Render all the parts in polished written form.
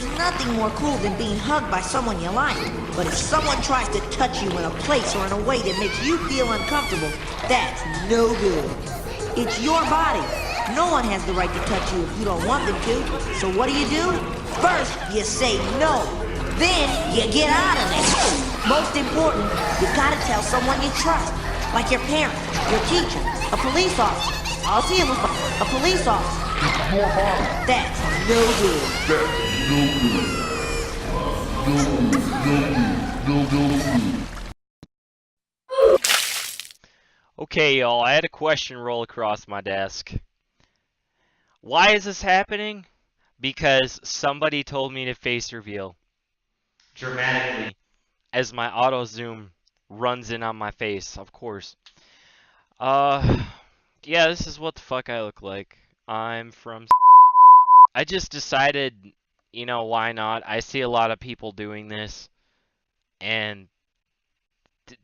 There's nothing more cool than being hugged by someone you like. But if someone tries to touch you in a place or in a way that makes you feel uncomfortable, that's no good. It's your body. No one has the right to touch you if you don't want them to. So what do? First, you say no. Then, you get out of it. Most important, you gotta tell someone you trust. Like your parent, your teacher, a police officer. I'll see him with a police officer. That's no good. Okay, y'all, I had a question roll across my desk. Why is this happening? Because somebody told me to face reveal dramatically as my auto zoom runs in on my face, of course. Yeah, this is what the fuck I look like. I'm from I just decided, you know, why not? I see a lot of people doing this, and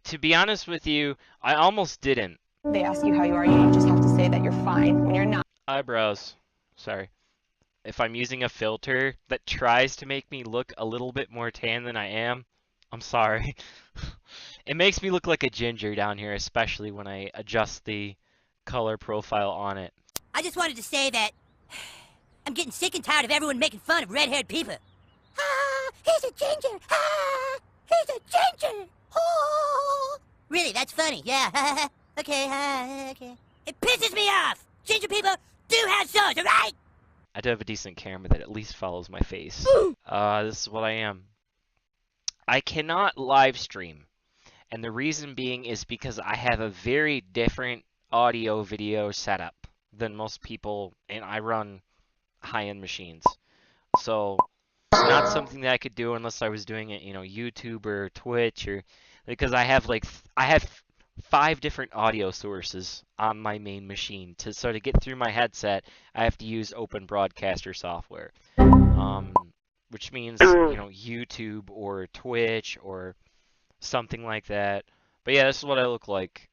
to be honest with you, I almost didn't. They ask you how you are, you just have to say that you're fine when you're not. Eyebrows. Sorry. If I'm using a filter that tries to make me look a little bit more tan than I am, I'm sorry. It makes me look like a ginger down here, especially when I adjust the color profile on it. I just wanted to say that I'm getting sick and tired of everyone making fun of red-haired people. Ah, he's a ginger. Ah, he's a ginger. Oh. Really, that's funny. Yeah. Okay. Okay. It pisses me off. Ginger people do have souls, all right? I do have a decent camera that at least follows my face. This is what I am. I cannot live stream, and the reason being is because I have a very different audio video setup than most people, and I run high-end machines. So it's not something that I could do unless I was doing it, you know, YouTube or Twitch, or because I have 5 different audio sources on my main machine. So to get through my headset, I have to use open broadcaster software, which means, you know, YouTube or Twitch or something like that. But yeah, this is what I look like.